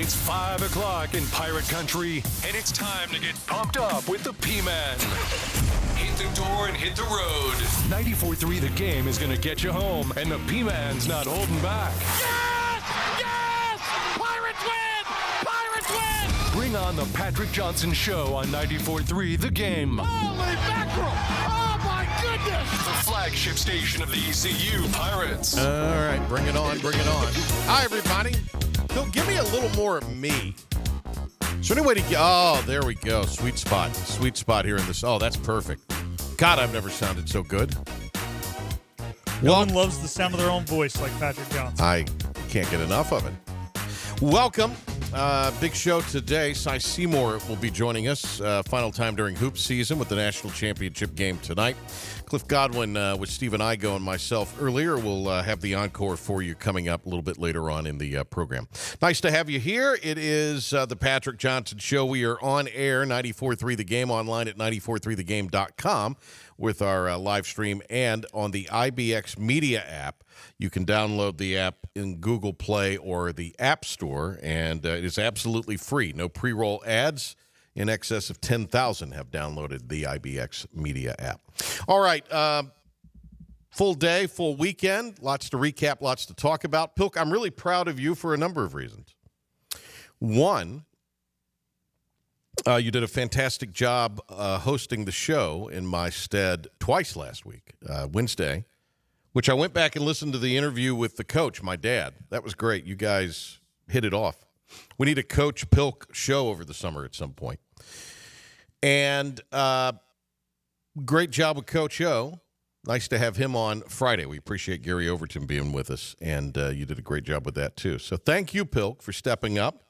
It's 5 o'clock in Pirate Country, and it's time to get pumped up with the P-Man. Hit the door and hit the road. 94.3 The Game is going to get you home, and the P-Man's not holding back. Yes! Yes! Pirates win! Pirates win! Bring on the Patrick Johnson Show on 94.3 The Game. Holy mackerel! Oh, my goodness! The flagship station of the ECU Pirates. All right, bring it on, bring it on. Hi, everybody. Phil, give me a little more of me. Is there any way to get... Oh, there we go. Sweet spot. Sweet spot here in this. Oh, that's perfect. God, I've never sounded so good. No one loves the sound of their own voice like Patrick Johnson. I can't get enough of it. Welcome. Big show today. Seymour will be joining us. Final time during hoop season with the national championship game tonight. Cliff Godwin with Steve and Igo and myself earlier. We'll have the encore for you coming up a little bit later on in the program. Nice to have you here. It is the Patrick Johnson Show. We are on air, 94.3 The Game, online at 94.3thegame.com with our live stream and on the IBX Media app. You can download the app in Google Play or the App Store, and it is absolutely free. No pre-roll ads. In excess of 10,000 have downloaded the IBX Media app. All right, full day, full weekend. Lots to recap, lots to talk about. Pilk, I'm really proud of you for a number of reasons. One, you did a fantastic job hosting the show in my stead twice last week, Wednesday, which I went back and listened to the interview with the coach, my dad. That was great. You guys hit it off. We need a Coach Pilk show over the summer at some point. And great job with Coach O. Nice to have him on Friday. We appreciate Gary Overton being with us, and you did a great job with that, too. So thank you, Pilk, for stepping up.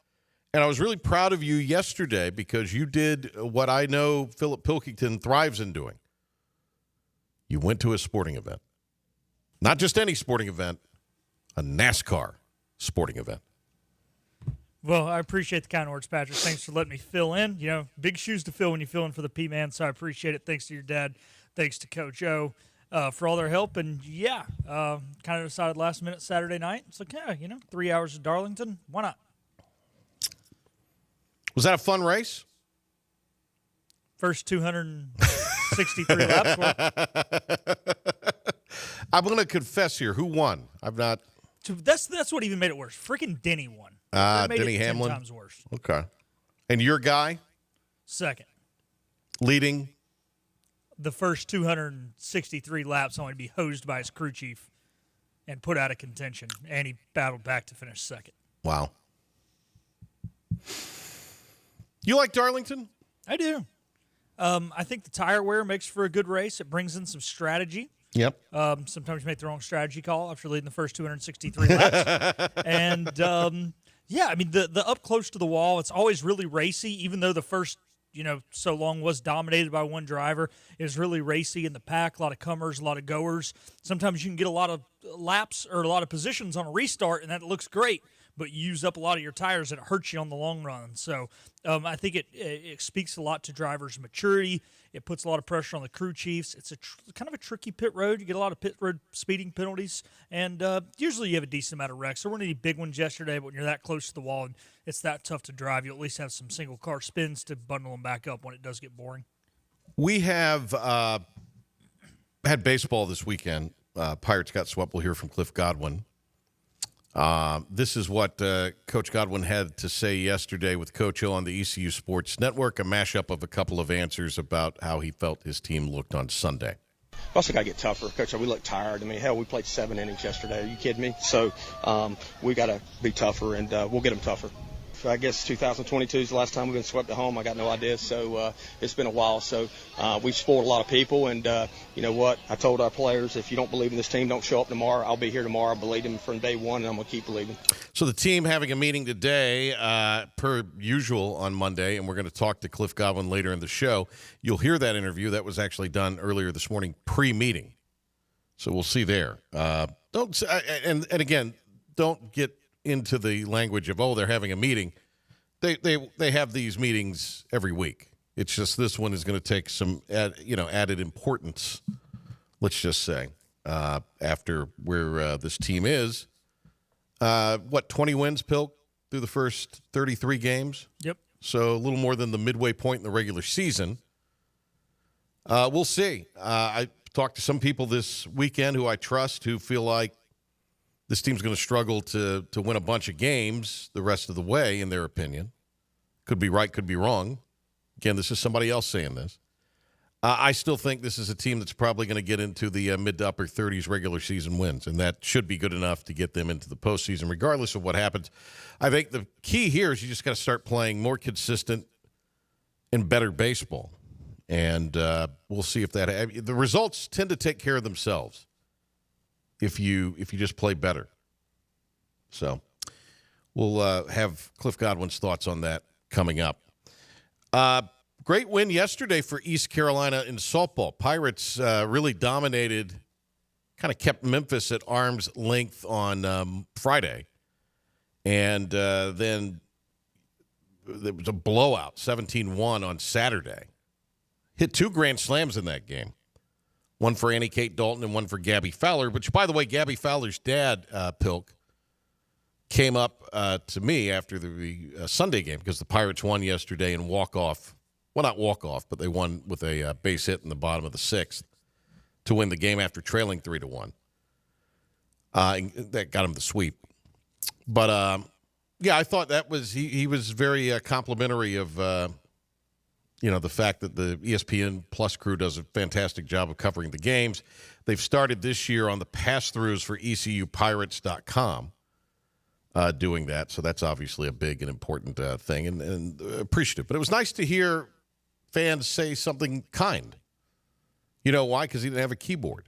And I was really proud of you yesterday because you did what I know Philip Pilkington thrives in doing. You went to a sporting event. Not just any sporting event, a NASCAR sporting event. Well, I appreciate the kind words, Patrick. Thanks for letting me fill in. You know, big shoes to fill when you fill in for the P-Man, so I appreciate it. Thanks to your dad. Thanks to Coach O for all their help. And, yeah, kind of decided last minute Saturday night. It's like, yeah, 3 hours to Darlington. Why not? Was that a fun race? First 263 laps were. I'm going to confess here. Who won? I've not. That's what even made it worse. Freaking Denny won. Denny Hamlin. 10 times worse. Okay. And your guy? Second. Leading? The first 263 laps only to be hosed by his crew chief and put out of contention, and he battled back to finish second. Wow. You like Darlington? I do. I think the tire wear makes for a good race. It brings in some strategy. Yep. Sometimes you make the wrong strategy call after leading the first 263 laps. And, yeah, I mean, the up close to the wall, it's always really racy, even though the first, so long was dominated by one driver. It was really racy in the pack, a lot of comers, a lot of goers. Sometimes you can get a lot of laps or a lot of positions on a restart, and that looks great, but you use up a lot of your tires, and it hurts you on the long run. So I think it speaks a lot to drivers' maturity. It puts a lot of pressure on the crew chiefs. It's kind of a tricky pit road. You get a lot of pit road speeding penalties, and usually you have a decent amount of wrecks. There weren't any big ones yesterday, but when you're that close to the wall and it's that tough to drive, you at least have some single-car spins to bundle them back up when it does get boring. We have had baseball this weekend. Pirates got swept. We'll hear from Cliff Godwin. This is what Coach Godwin had to say yesterday with Coach O on the ECU Sports Network, a mashup of a couple of answers about how he felt his team looked on Sunday. Also got to get tougher. Coach, we look tired. I mean, hell, we played 7 innings yesterday. Are you kidding me? So we got to be tougher, and we'll get them tougher. I guess 2022 is the last time we've been swept at home. I got no idea. So it's been a while. So we've spoiled a lot of people. And you know what? I told our players, if you don't believe in this team, don't show up tomorrow. I'll be here tomorrow. I believe them from day one, and I'm going to keep believing. So the team having a meeting today, per usual on Monday, and we're going to talk to Cliff Godwin later in the show. You'll hear that interview. That was actually done earlier this morning, pre-meeting. So we'll see there. And again, don't get into the language of, they're having a meeting. They have these meetings every week. It's just this one is going to take some added importance, let's just say, after where this team is. 20 wins, Pilk? through the first 33 games. Yep. So a little more than the midway point in the regular season. We'll see. I talked to some people this weekend who I trust who feel like this team's going to struggle to win a bunch of games the rest of the way, in their opinion. Could be right, could be wrong. Again, this is somebody else saying this. I still think this is a team that's probably going to get into the mid to upper 30s regular season wins, and that should be good enough to get them into the postseason, regardless of what happens. I think the key here is you just got to start playing more consistent and better baseball, and we'll see if that. The results tend to take care of themselves if you just play better. So we'll have Cliff Godwin's thoughts on that coming up. Great win yesterday for East Carolina in softball. Pirates really dominated, kind of kept Memphis at arm's length on Friday. And then there was a blowout, 17-1 on Saturday. Hit 2 grand slams in that game. One for Annie Kate Dalton and one for Gabby Fowler, which, by the way, Gabby Fowler's dad, Pilk, came up to me after the Sunday game because the Pirates won yesterday in walk-off. Well, not walk-off, but they won with a base hit in the bottom of the 6th to win the game after trailing 3-1. That got him the sweep. But, yeah, I thought that was he was very complimentary of, the fact that the ESPN Plus crew does a fantastic job of covering the games. They've started this year on the pass-throughs for ECUPirates.com. Doing that, so that's obviously a big and important thing and appreciative. But it was nice to hear fans say something kind. You know why? Because he didn't have a keyboard.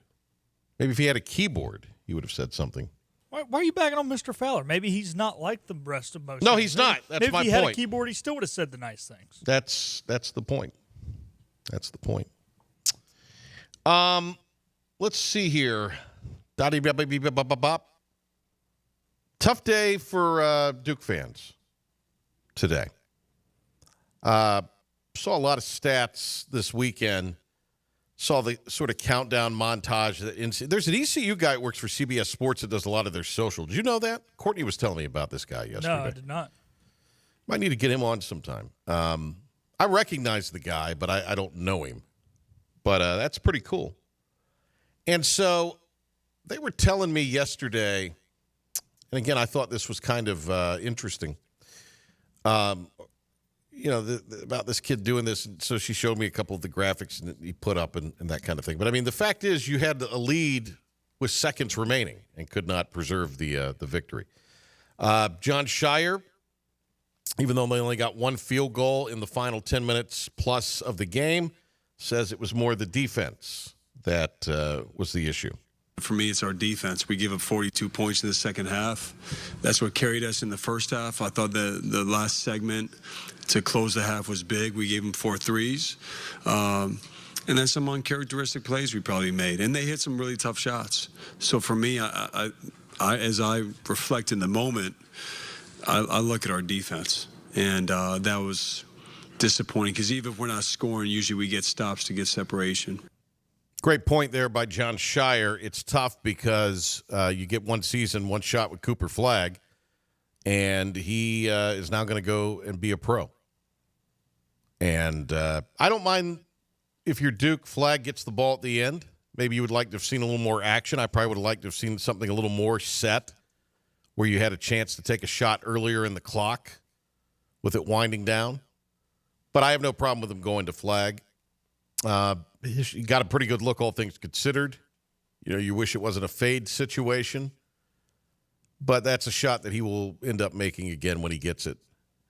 Maybe if he had a keyboard, he would have said something. Why are you bagging on Mr. Fowler? Maybe he's not like the rest of most. No, he's not. That's maybe my if he point. had a keyboard, he still would have said the nice things. That's the point. That's the point. Let's see here. Tough day for Duke fans today. Saw a lot of stats this weekend. Saw the sort of countdown montage. There's an ECU guy that works for CBS Sports that does a lot of their social. Did you know that? Courtney was telling me about this guy yesterday. No, I did not. Might need to get him on sometime. I recognize the guy, but I don't know him. But that's pretty cool. And so they were telling me yesterday, and again, I thought this was kind of interesting, about this kid doing this. And so she showed me a couple of the graphics that he put up and that kind of thing. But, I mean, the fact is you had a lead with seconds remaining and could not preserve the victory. John Shire, even though they only got one field goal in the final 10 minutes plus of the game, says it was more the defense that was the issue. For me, it's our defense. We gave up 42 points in the second half. That's what carried us in the first half. I thought the last segment to close the half was big. We gave them 4 threes. And then some uncharacteristic plays we probably made. And they hit some really tough shots. So for me, I as I reflect in the moment, I look at our defense. And that was disappointing because even if we're not scoring, usually we get stops to get separation. Great point there by John Shire. It's tough because you get one season, one shot with Cooper Flagg, and he is now going to go and be a pro. And I don't mind if you're Duke, Flagg gets the ball at the end. Maybe you would like to have seen a little more action. I probably would have liked to have seen something a little more set where you had a chance to take a shot earlier in the clock with it winding down. But I have no problem with him going to Flagg. He got a pretty good look, all things considered. You wish it wasn't a fade situation. But that's a shot that he will end up making again when he gets it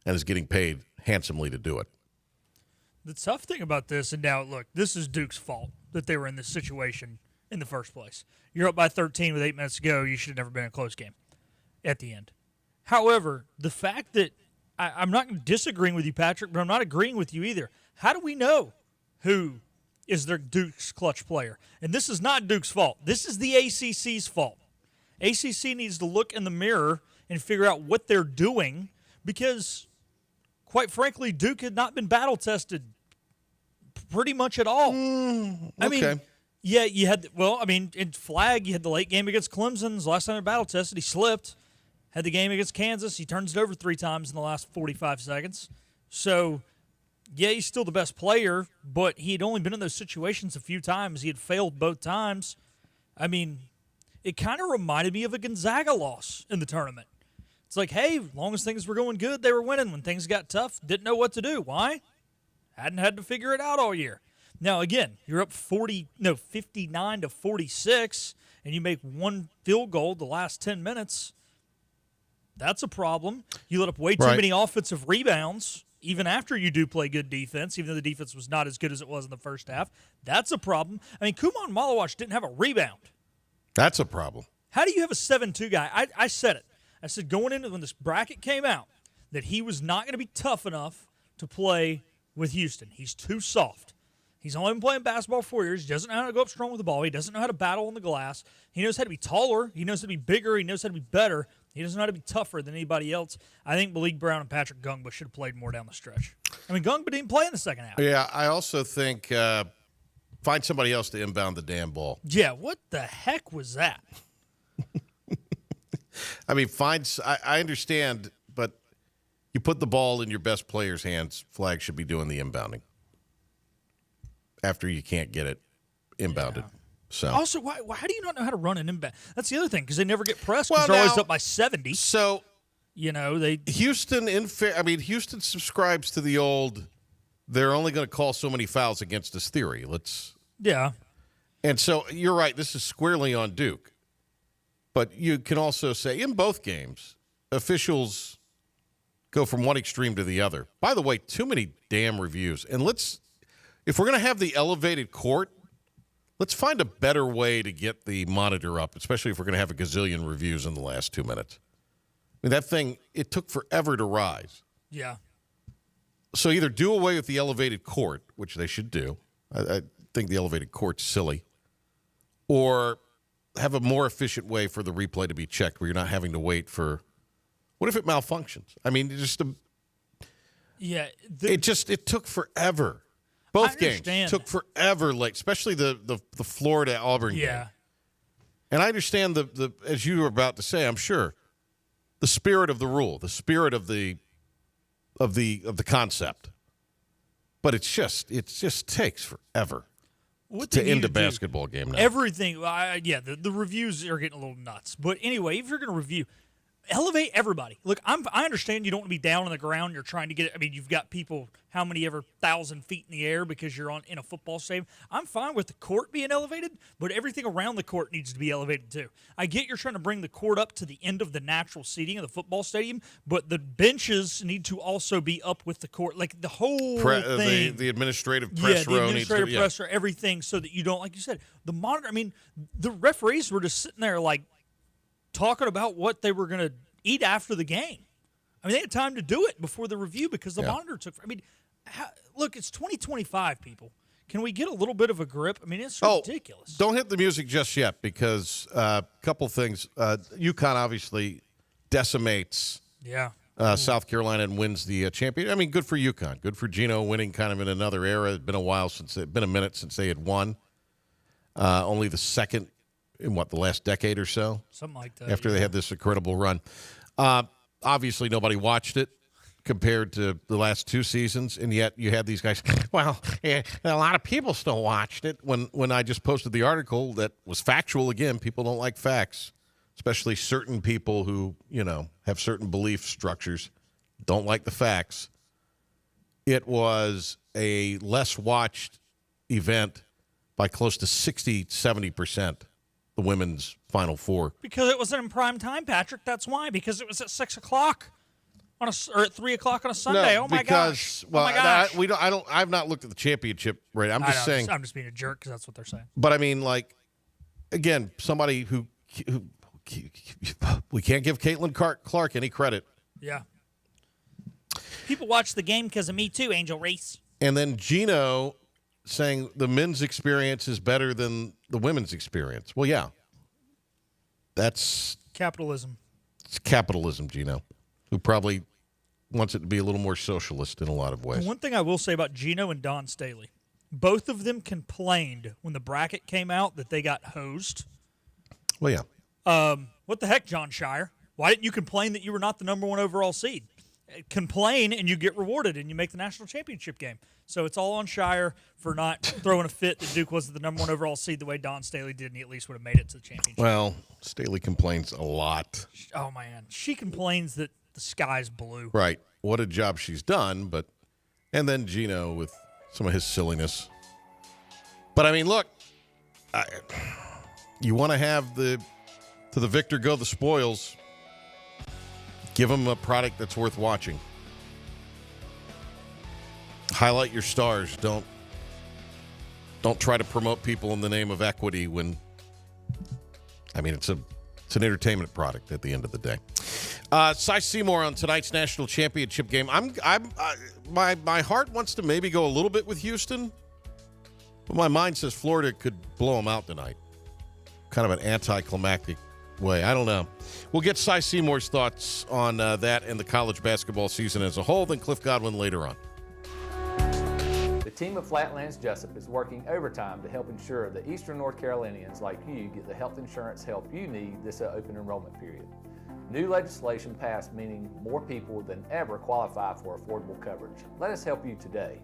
and is getting paid handsomely to do it. The tough thing about this, and now, look, this is Duke's fault that they were in this situation in the first place. You're up by 13 with 8 minutes to go. You should have never been in a close game at the end. However, the fact that I'm not disagreeing with you, Patrick, but I'm not agreeing with you either. How do we know who is their Duke's clutch player? And this is not Duke's fault. This is the ACC's fault. ACC needs to look in the mirror and figure out what they're doing because, quite frankly, Duke had not been battle-tested pretty much at all. I mean, yeah, you had – in Flagg, you had the late game against Clemson's last time they battle-tested. He slipped. Had the game against Kansas. He turns it over 3 times in the last 45 seconds. So, yeah, he's still the best player, but he had only been in those situations a few times. He had failed both times. I mean, it kind of reminded me of a Gonzaga loss in the tournament. It's like, hey, as long as things were going good, they were winning. When things got tough, didn't know what to do. Why? Hadn't had to figure it out all year. Now, again, you're up 59 to 46, and you make one field goal the last 10 minutes. That's a problem. You let up way too many offensive rebounds, even after you do play good defense, even though the defense was not as good as it was in the first half. That's a problem. I mean, Kumon Malawach didn't have a rebound. That's a problem. How do you have a 7-2 guy? I said it. I said going into when this bracket came out that he was not going to be tough enough to play with Houston. He's too soft. He's only been playing basketball 4 years. He doesn't know how to go up strong with the ball. He doesn't know how to battle on the glass. He knows how to be taller. He knows how to be bigger. He knows how to be better. He doesn't know how to be tougher than anybody else. I think Malik Brown and Patrick Gungba should have played more down the stretch. I mean, Gungba didn't play in the second half. Yeah, I also think find somebody else to inbound the damn ball. Yeah, what the heck was that? I mean, I understand, but you put the ball in your best player's hands, Flag should be doing the inbounding after you can't get it inbounded. Yeah. So also, how do you not know how to run an inbound? That's the other thing, because they never get pressed because they're always up by 70. So, Houston, Houston subscribes to the old, they're only going to call so many fouls against us theory. Yeah. And so you're right, this is squarely on Duke. But you can also say, in both games, officials go from one extreme to the other. By the way, too many damn reviews. And if we're going to have the elevated court, let's find a better way to get the monitor up, especially if we're going to have a gazillion reviews in the last 2 minutes. I mean, that thing, it took forever to rise. Yeah. So either do away with the elevated court, which they should do. I think the elevated court's silly. Or have a more efficient way for the replay to be checked where you're not having to wait for – what if it malfunctions? I mean, it took forever. Both games took forever late, especially the Florida-Auburn game. And I understand the as you were about to say, I'm sure, the spirit of the rule, the spirit of the concept. But it just takes forever to end a basketball game now. Everything, the reviews are getting a little nuts. But anyway, if you're going to review, elevate everybody. Look, I understand you don't want to be down on the ground. You're trying to get it. I mean, you've got people how many ever 1,000 feet in the air because you're in a football stadium. I'm fine with the court being elevated, but everything around the court needs to be elevated too. I get you're trying to bring the court up to the end of the natural seating of the football stadium, but the benches need to also be up with the court. Like the whole thing. The administrative press row. The administrative press row, everything so that you don't, like you said, the monitor. I mean, the referees were just sitting there like talking about what they were going to eat after the game. I mean, they had time to do it before the review because the monitor took. I mean, look, it's 2025, people. Can we get a little bit of a grip? I mean, it's ridiculous. Don't hit the music just yet because a couple things. UConn obviously decimates South Carolina and wins the champion. I mean, good for UConn. Good for Gino winning kind of in another era. It's been a minute since they had won. Only the second in the last decade or so? Something like that. After they had this incredible run. Obviously, nobody watched it compared to the last 2 seasons, and yet you had these guys. Well, a lot of people still watched it. When I just posted the article that was factual again, people don't like facts, especially certain people who, have certain belief structures, don't like the facts. It was a less watched event by close to 60-70%. The women's Final Four. Because it wasn't in prime time, Patrick. That's why. Because it was at 6 o'clock or at 3 o'clock on a Sunday. No, oh my gosh! Well, oh my gosh! I've not looked at the championship rate. I'm just saying. I'm just being a jerk because that's what they're saying. But I mean, again, somebody who we can't give Caitlin Clark any credit. Yeah. People watch the game because of me too, Angel Reese. And then Gino saying the men's experience is better than the women's experience. Well, yeah. That's capitalism. It's capitalism, Gino, who probably wants it to be a little more socialist in a lot of ways. One thing I will say about Gino and Don Staley, both of them complained when the bracket came out that they got hosed. Well, yeah. What the heck, John Shire? Why didn't you complain that you were not the number 1 overall seed? Complain and you get rewarded and you make the national championship game. So it's all on Shire for not throwing a fit that Duke wasn't the number 1 overall seed the way Don Staley did, and he at least would have made it to the championship. Well, Staley complains a lot. Oh, man. She complains that the sky's blue. Right. What a job she's done, and then Gino with some of his silliness. But, I mean, look, you want to have to the victor go the spoils. Give them a product that's worth watching. Highlight your stars. Don't try to promote people in the name of equity when, I mean, it's an entertainment product at the end of the day. Cy Seymour on tonight's national championship game. My heart wants to maybe go a little bit with Houston, but my mind says Florida could blow them out tonight. Kind of an anticlimactic way. I don't know. We'll get Cy Seymour's thoughts on that and the college basketball season as a whole, then Cliff Godwin later on. The team of Flatlands Jessup is working overtime to help ensure that Eastern North Carolinians like you get the health insurance help you need this open enrollment period. New legislation passed meaning more people than ever qualify for affordable coverage. Let us help you today.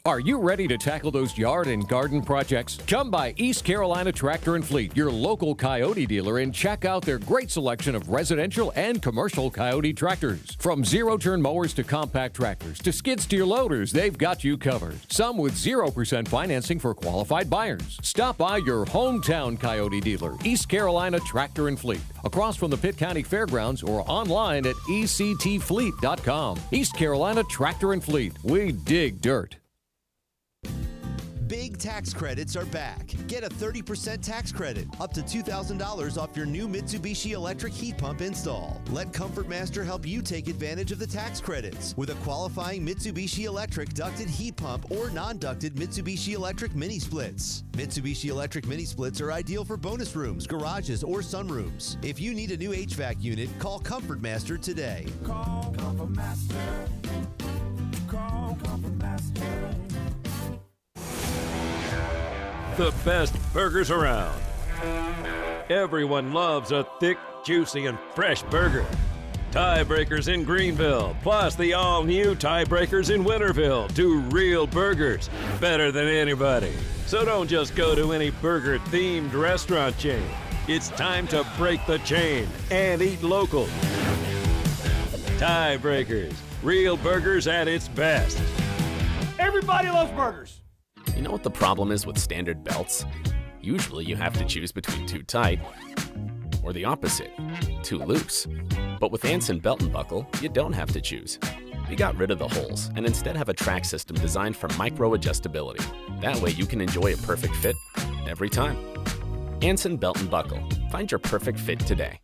Are you ready to tackle those yard and garden projects? Come by East Carolina Tractor and Fleet, your local Coyote dealer, and check out their great selection of residential and commercial Coyote tractors. From zero-turn mowers to compact tractors to skid steer loaders, they've got you covered. Some with 0% financing for qualified buyers. Stop by your hometown Coyote dealer, East Carolina Tractor and Fleet, across from the Pitt County Fairgrounds or online at ectfleet.com. East Carolina Tractor and Fleet. We dig dirt. Big tax credits are back. Get a 30% tax credit, up to $2,000 off your new Mitsubishi electric heat pump install. Let Comfort Master help you take advantage of the tax credits with a qualifying Mitsubishi electric ducted heat pump or non-ducted Mitsubishi electric mini splits. Mitsubishi electric mini splits are ideal for bonus rooms, garages, or sunrooms. If you need a new HVAC unit, call Comfort Master today. Call Comfort Master. Call Comfort Master. The best burgers around. Everyone loves a thick, juicy, and fresh burger. Tiebreakers in Greenville, plus the all-new Tiebreakers in Winterville. 2 real burgers, better than anybody. So don't just go to any burger-themed restaurant chain. It's time to break the chain and eat local. Tiebreakers, real burgers at its best. Everybody loves burgers. You know what the problem is with standard belts? Usually you have to choose between too tight or the opposite, too loose. But with Anson Belt and Buckle, you don't have to choose. We got rid of the holes and instead have a track system designed for micro adjustability. That way you can enjoy a perfect fit every time. Anson Belt and Buckle. Find your perfect fit today.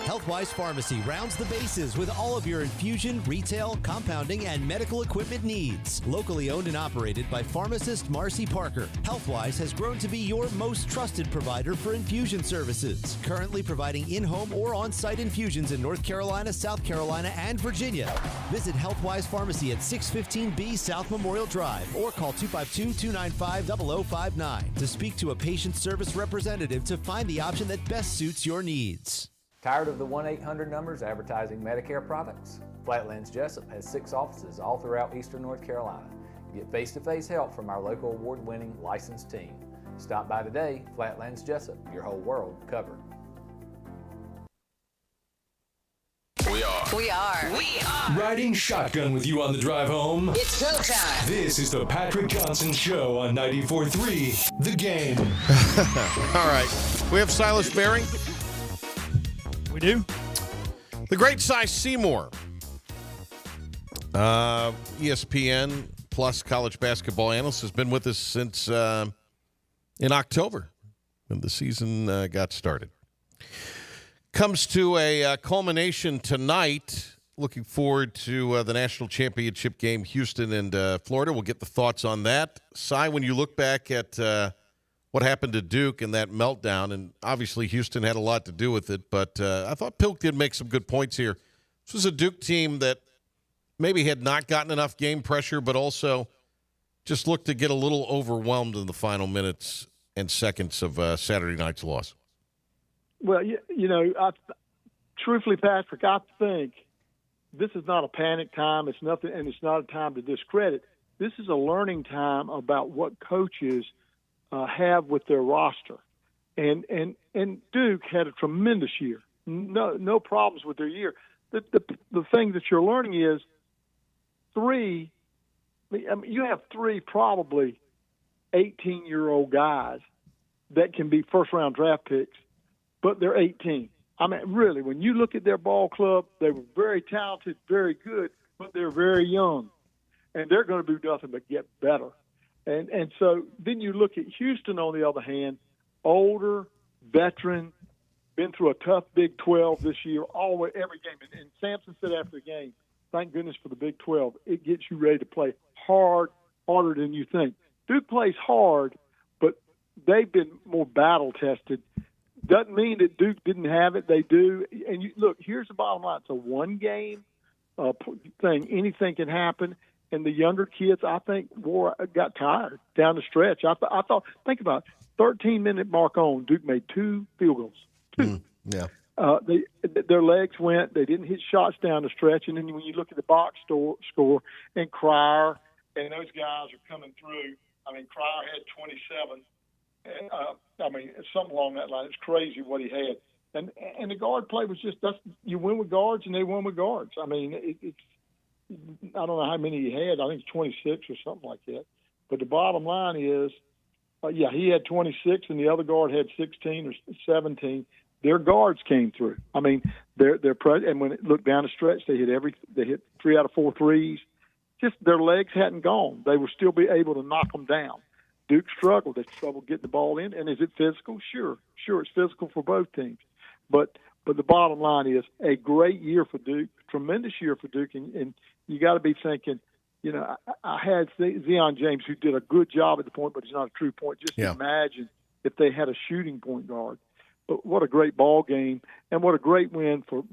Healthwise Pharmacy rounds the bases with all of your infusion, retail, compounding, and medical equipment needs. Locally owned and operated by pharmacist Marcy Parker, Healthwise has grown to be your most trusted provider for infusion services. Currently providing in-home or on-site infusions in North Carolina, South Carolina, and Virginia. Visit Healthwise Pharmacy at 615B South Memorial Drive or call 252-295-0059 to speak to a patient service representative to find the option that best suits your needs. Tired of the 1-800 numbers advertising Medicare products? Flatlands Jessup has 6 offices all throughout Eastern North Carolina. Get face-to-face help from our local award-winning licensed team. Stop by today. Flatlands Jessup, your whole world covered. We are Riding shotgun with you on the drive home. It's go time. This is the Patrick Johnson Show on 94.3 The Game. All right. We have Silas Baring. We do. The great Cy Seymour. ESPN Plus college basketball analyst, has been with us since in October when the season got started. Comes to a culmination tonight. Looking forward to the national championship game, Houston and Florida. We'll get the thoughts on that. Cy, when you look back at what happened to Duke and that meltdown, and obviously Houston had a lot to do with it, but I thought Pilk did make some good points here. This was a Duke team that maybe had not gotten enough game pressure, but also just looked to get a little overwhelmed in the final minutes and seconds of Saturday night's loss? Well, truthfully, Patrick, I think this is not a panic time. It's nothing, and it's not a time to discredit. This is a learning time about what coaches have with their roster. And Duke had a tremendous year. No problems with their year. The thing that you're learning is you have three probably 18-year-old guys that can be first-round draft picks, but they're 18. I mean, really, when you look at their ball club, they were very talented, very good, but they're very young, and they're going to do nothing but get better. And so then you look at Houston, on the other hand, older, veteran, been through a tough Big 12 this year, every game. And Sampson said after the game, thank goodness for the Big 12. It gets you ready to play harder than you think. Duke plays hard, but they've been more battle-tested. Doesn't mean that Duke didn't have it. They do. And look, here's the bottom line. It's a one-game thing. Anything can happen. And the younger kids, I think, got tired down the stretch. I thought, think about it, 13-minute mark on, Duke made 2 field goals. 2. Yeah. Their legs went. They didn't hit shots down the stretch. And then when you look at the box score, and Cryer and those guys are coming through. I mean, Cryer had 27. I mean, something along that line. It's crazy what he had. And the guard play was just you win with guards, and they won with guards. I mean, it's I don't know how many he had. I think it's 26 or something like that. But the bottom line is, he had 26, and the other guard had 16 or 17. Their guards came through. I mean, and when it looked down the stretch, they hit 3 out of 4 threes. Just their legs hadn't gone. They would still be able to knock them down. Duke struggled. They struggled getting the ball in. And is it physical? Sure, it's physical for both teams. But the bottom line is a great year for Duke, tremendous year for Duke, and you got to be thinking, I had Zion James, who did a good job at the point, but he's not a true point. Just imagine if they had a shooting point guard. But what a great ball game, and what a great win for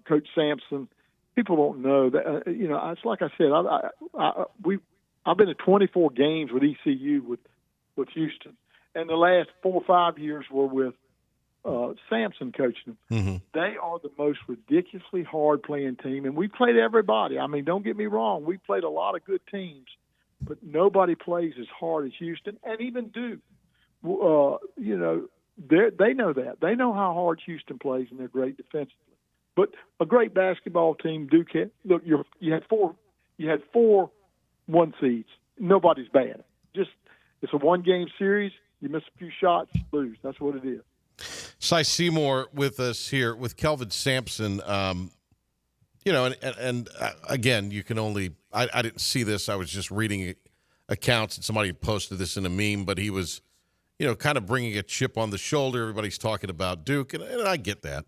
Coach Sampson. People don't know that. It's like I said, I've been to 24 games with ECU with Houston, and the last 4 or 5 years were with Sampson coaching them. Mm-hmm. They are the most ridiculously hard-playing team, and we played everybody. I mean, don't get me wrong. We played a lot of good teams, but nobody plays as hard as Houston, and even Duke. They know that. They know how hard Houston plays, and they're great defensively. But a great basketball team, Duke had. Look, you had four 1 seeds. Nobody's bad. It's a one-game series. You miss a few shots, lose. That's what it is. Cy Seymour with us here with Kelvin Sampson. Again, you can only – I didn't see this. I was just reading accounts, and somebody posted this in a meme, but he was, kind of bringing a chip on the shoulder. Everybody's talking about Duke, and I get that.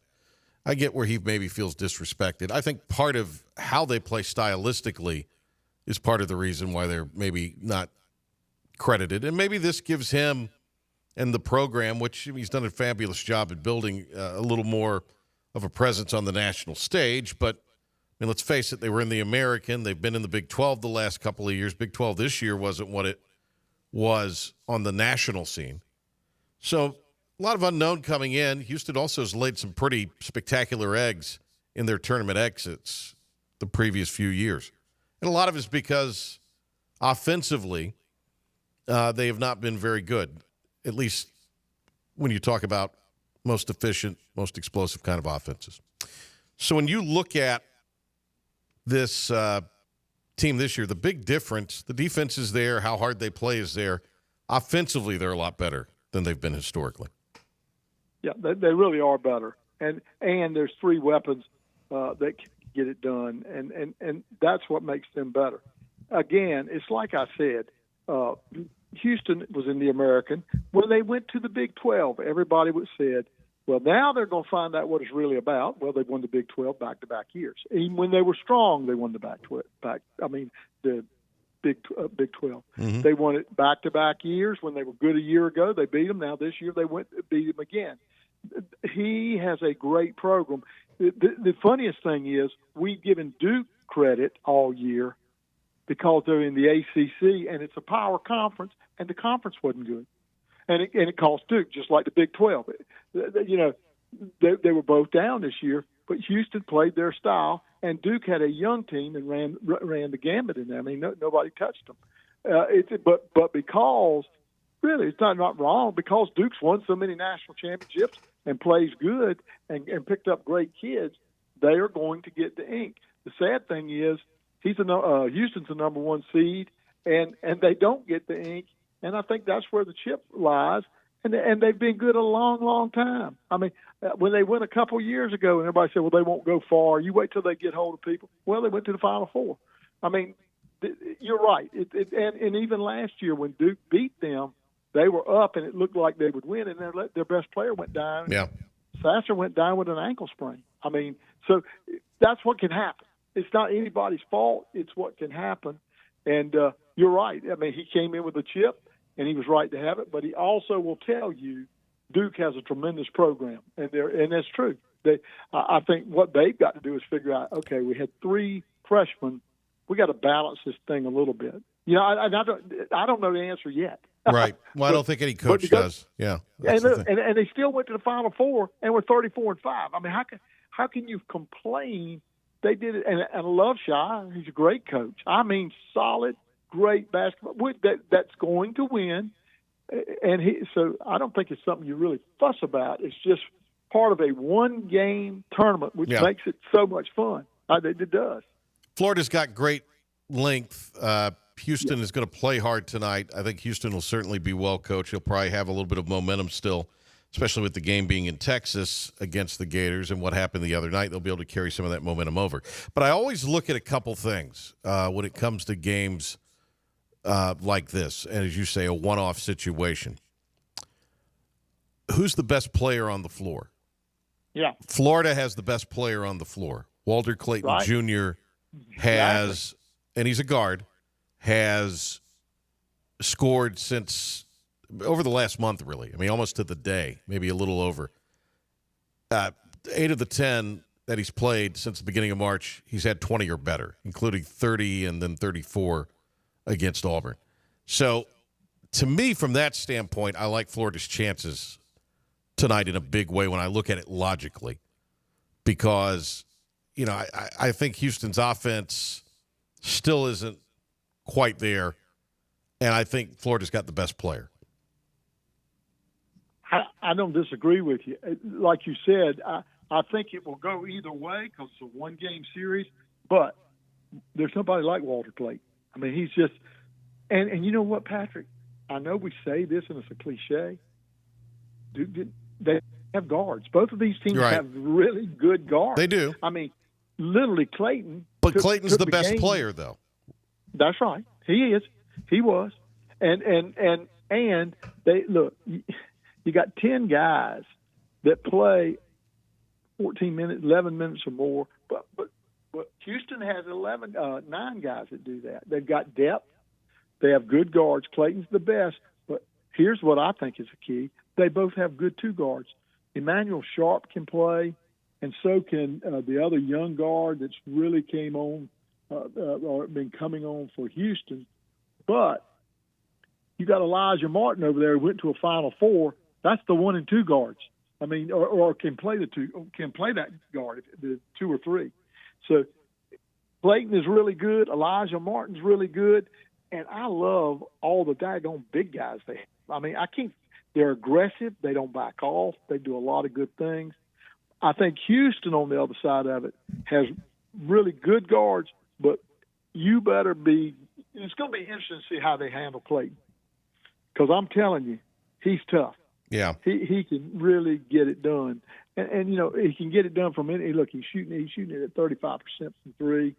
I get where he maybe feels disrespected. I think part of how they play stylistically is part of the reason why they're maybe not credited. And maybe this gives him and the program, which he's done a fabulous job at building a little more of a presence on the national stage. But, I mean, let's face it, they were in the American. They've been in the Big 12 the last couple of years. Big 12 this year wasn't what it was on the national scene. So a lot of unknown coming in. Houston also has laid some pretty spectacular eggs in their tournament exits the previous few years. And a lot of it is because offensively they have not been very good, at least when you talk about most efficient, most explosive kind of offenses. So when you look at this team this year, the big difference, the defense is there, how hard they play is there. Offensively, they're a lot better than they've been historically. Yeah, they really are better. And there's 3 weapons that can get it done, and that's what makes them better. Again, it's like I said, Houston was in the American. When they went to the Big 12, everybody said, well, now they're going to find out what it's really about. Well, they won the Big 12 back-to-back years. Even when they were strong, they won the the Big 12. Mm-hmm. They won it back-to-back years. When they were good a year ago, they beat them. Now this year they beat them again. He has a great program. The funniest thing is we've given Duke credit all year because they're in the ACC and it's a power conference, and the conference wasn't good. And it cost Duke, just like the Big 12. You know, they were both down this year, but Houston played their style, and Duke had a young team and ran the gambit in there. I mean, nobody touched them. But because really it's not wrong, because Duke's won so many national championships and plays good and picked up great kids, they are going to get the ink. The sad thing is Houston's the number one seed, and they don't get the ink. And I think that's where the chip lies. And they've been good a long, long time. I mean, when they went a couple years ago, and everybody said, well, they won't go far. You wait till they get hold of people. Well, they went to the Final Four. I mean, you're right. And even last year when Duke beat them, they were up, and it looked like they would win, and their best player went down. Yeah. Sasser went down with an ankle sprain. I mean, so that's what can happen. It's not anybody's fault. It's what can happen. And you're right. I mean, he came in with a chip, and he was right to have it. But he also will tell you Duke has a tremendous program, and that's true. I think what they've got to do is figure out, okay, we had 3 freshmen. We got to balance this thing a little bit. You know, I don't know the answer yet. Right. Well, I don't think any coach does. Yeah. And they still went to the Final Four and were 34-5. I mean, how can you complain? They did it, and I love Shy. He's a great coach. I mean, solid, great basketball. That's going to win, so I don't think it's something you really fuss about. It's just part of a one-game tournament, which makes it so much fun. It does. Florida's got great length. Houston is going to play hard tonight. I think Houston will certainly be well coached. He'll probably have a little bit of momentum still, especially with the game being in Texas against the Gators and what happened the other night. They'll be able to carry some of that momentum over. But I always look at a couple things when it comes to games like this, and as you say, a one-off situation. Who's the best player on the floor? Yeah. Florida has the best player on the floor. Walter Clayton Jr. has, and he's a guard, has scored since over the last month, really. I mean, almost to the day, maybe a little over. 8 of the 10 that he's played since the beginning of March, he's had 20 or better, including 30 and then 34 against Auburn. So, to me, from that standpoint, I like Florida's chances tonight in a big way when I look at it logically, because, you know, I think Houston's offense still isn't quite there, and I think Florida's got the best player. I don't disagree with you. Like you said, I think it will go either way because it's a one-game series, but there's nobody like Walter Clayton. I mean, he's just – and you know what, Patrick? I know we say this and it's a cliche. They have guards. Both of these teams have really good guards. They do. I mean, literally Clayton. But Clayton's the best player, though. That's right. He is. He was. And they look, you got 10 guys that play 14 minutes, 11 minutes or more, but Houston has 9 guys that do that. They've got depth. They have good guards. Clayton's the best, but here's what I think is the key. They both have good 2 guards. Emmanuel Sharp can play, and so can the other young guard that's really came on or been coming on for Houston. But you got Elijah Martin over there who went to a Final Four. That's the 1 and 2 guards. I mean, or can play that guard, the 2 or 3. So Clayton is really good. Elijah Martin's really good. And I love all the daggone big guys they have. I mean, they're aggressive. They don't back off. They do a lot of good things. I think Houston on the other side of it has really good guards, but you better be – it's going to be interesting to see how they handle Clayton, because I'm telling you, he's tough. Yeah. He can really get it done. And you know, he can get it done from any – look, he's shooting it at 35% from 3.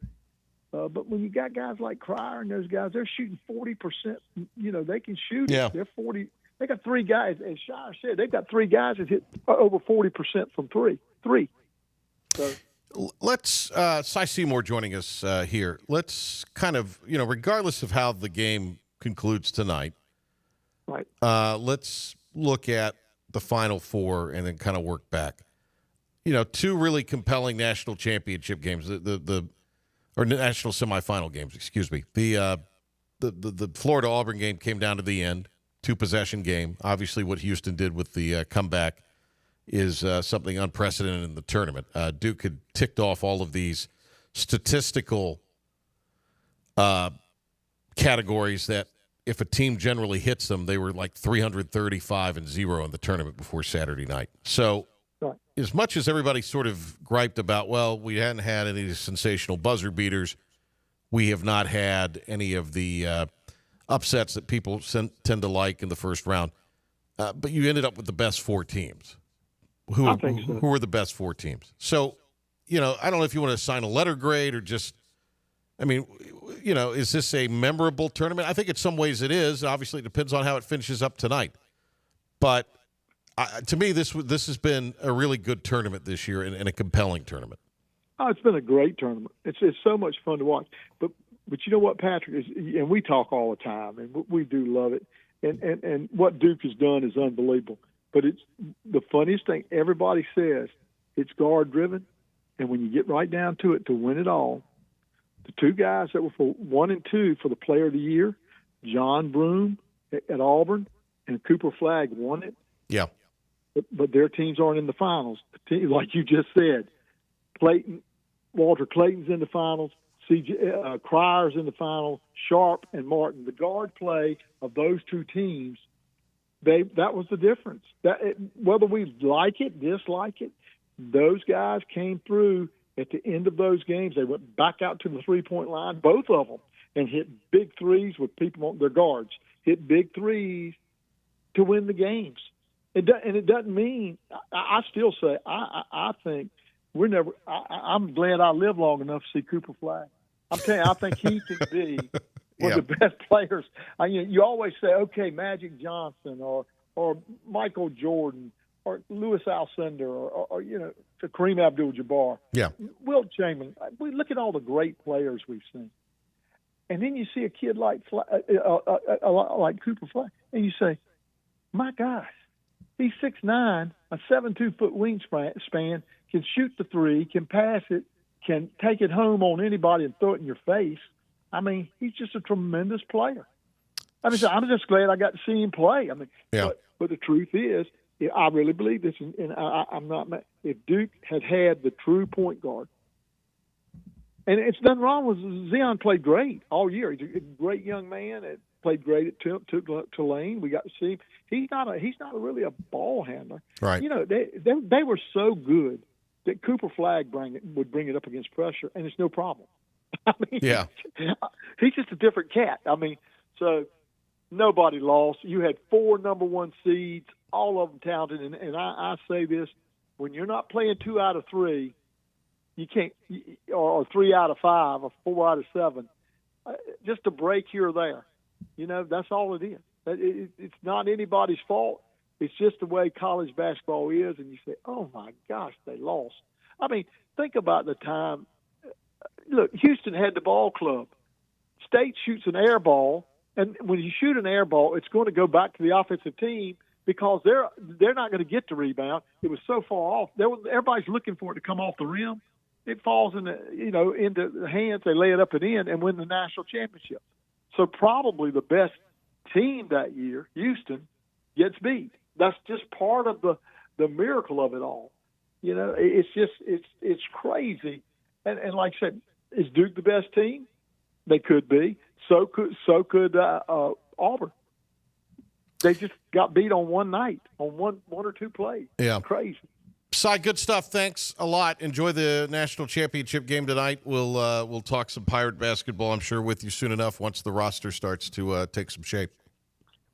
But when you got guys like Cryer and those guys, they're shooting 40%. You know, they can shoot it. They're 40 – they got 3 guys, as Shire said, they've got 3 guys that hit over 40% from 3. So let's Cy Seymour joining us here. Let's kind of, you know, regardless of how the game concludes tonight, right? Let's look at the Final Four and then kind of work back. You know, 2 really compelling national championship games. or national semifinal games, excuse me. The Florida-Auburn game came down to the end, 2-possession game. Obviously, what Houston did with the comeback is something unprecedented in the tournament. Duke had ticked off all of these statistical categories that if a team generally hits them, they were like 335-0 in the tournament before Saturday night. So as much as everybody sort of griped about, well, we hadn't had any sensational buzzer beaters, we have not had any of the upsets that people tend to like in the first round. But you ended up with the best 4 teams. Who were the best 4 teams? So, I don't know if you want to assign a letter grade or just, is this a memorable tournament? I think in some ways it is. Obviously, it depends on how it finishes up tonight. But to me, this has been a really good tournament this year and a compelling tournament. Oh, it's been a great tournament. It's so much fun to watch. But you know what, Patrick, and we talk all the time, and we do love it. And what Duke has done is unbelievable. But it's the funniest thing. Everybody says it's guard-driven, and when you get right down to it, to win it all, the 2 guys that were for 1 and 2 for the Player of the Year, John Broome at Auburn and Cooper Flagg won it. Yeah. But their teams aren't in the finals. Like you just said, Walter Clayton's in the finals, Cryer's in the finals, Sharp and Martin. The guard play of those 2 teams, that was the difference. Whether we like it, dislike it, those guys came through at the end of those games. They went back out to the 3-point line, both of them, and hit big threes with people on their guards, hit big threes to win the games. And it doesn't mean – I still say I think we're never – I'm glad I lived long enough to see Cooper Flagg. I'm telling you, I think he can be one of the best players. You always say, okay, Magic Johnson or Michael Jordan or Louis Alcindor or Kareem Abdul-Jabbar. Yeah. Wilt Chamberlain. We look at all the great players we've seen. And then you see a kid like Cooper Flagg, and you say, my gosh, he's 6'9", a 7'2" wingspan, can shoot the 3, can pass it, can take it home on anybody and throw it in your face. He's just a tremendous player. I'm just glad I got to see him play. But the truth is, I really believe this, and I'm not mad. If Duke had the true point guard, and it's nothing wrong with Zion, played great all year. He's a great young man. Played great at Tulane. We got to see him. He's not really a ball handler. Right. They were so good that Cooper Flagg would bring it up against pressure, and it's no problem. Yeah. He's just a different cat. So nobody lost. You had 4 number 1 seeds, all of them talented. And I say this, when you're not playing 2 out of 3, you can't, or 3 out of 5, or 4 out of 7, just a break here or there. That's all it is. It's not anybody's fault. It's just the way college basketball is. And you say, oh, my gosh, they lost. Think about the time. Look, Houston had the ball club. State shoots an air ball, and when you shoot an air ball, it's going to go back to the offensive team because they're not going to get the rebound. It was so far off. Everybody's looking for it to come off the rim. It falls into the hands. They lay it up and in and win the national championship. So probably the best team that year, Houston, gets beat. That's just part of the miracle of it all. It's crazy. And like I said, is Duke the best team? They could be. So could Auburn. They just got beat on one night, on one or 2 plays. Yeah. Crazy. Cy, good stuff. Thanks a lot. Enjoy the national championship game tonight. We'll talk some Pirate basketball, I'm sure, with you soon enough once the roster starts to take some shape.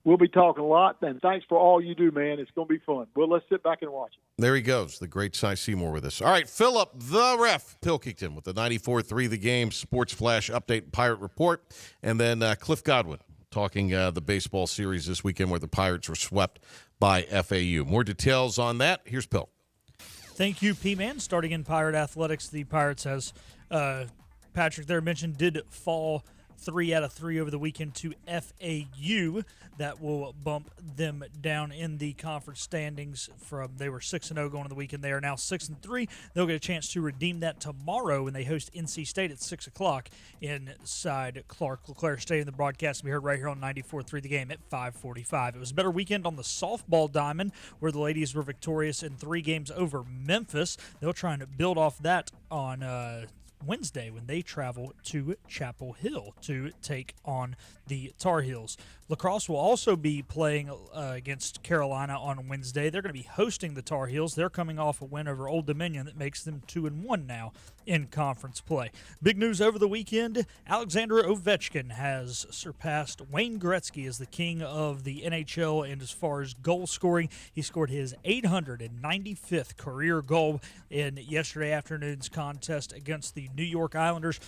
We'll be talking a lot, and thanks for all you do, man. It's going to be fun. Well, let's sit back and watch it. There he goes, the great Cy Seymour with us. All right, Philip, the ref, Pilkington with the 94-3 The Game Sports Flash Update Pirate Report, and then Cliff Godwin talking the baseball series this weekend where the Pirates were swept by FAU. More details on that. Here's Pilk. Thank you, P-Man. Starting in Pirate athletics, the Pirates, as Patrick there mentioned, did fall 3 out of 3 over the weekend to FAU. That will bump them down in the conference standings from they were 6-0 going into the weekend. They are now 6-3. They'll get a chance to redeem that tomorrow when they host NC State at 6 o'clock inside Clark LeClaire Stadium. The broadcast will be heard right here on 94.3 The Game at 5:45. It was a better weekend on the softball diamond where the ladies were victorious in 3 games over Memphis. They'll try and build off that on Wednesday when they travel to Chapel Hill to take on the Tar Heels. Lacrosse will also be playing against Carolina on Wednesday. They're going to be hosting the Tar Heels. They're coming off a win over Old Dominion that makes them 2-1 now in conference play. Big news over the weekend, Alexander Ovechkin has surpassed Wayne Gretzky as the king of the NHL, and as far as goal scoring, he scored his 895th career goal in yesterday afternoon's contest against the New York Islanders.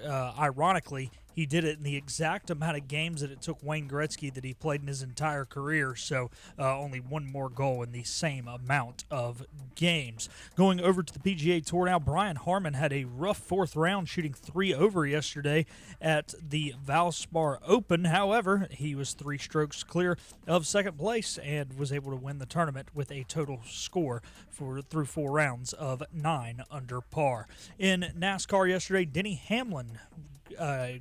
Ironically, he did it in the exact amount of games that it took Wayne Gretzky that he played in his entire career, so only one more goal in the same amount of games. Going over to the PGA Tour now, Brian Harman had a rough 4th round, shooting 3 over yesterday at the Valspar Open. However, he was 3 strokes clear of second place and was able to win the tournament with a total score through 4 rounds of 9 under par. In NASCAR yesterday, Denny Hamlin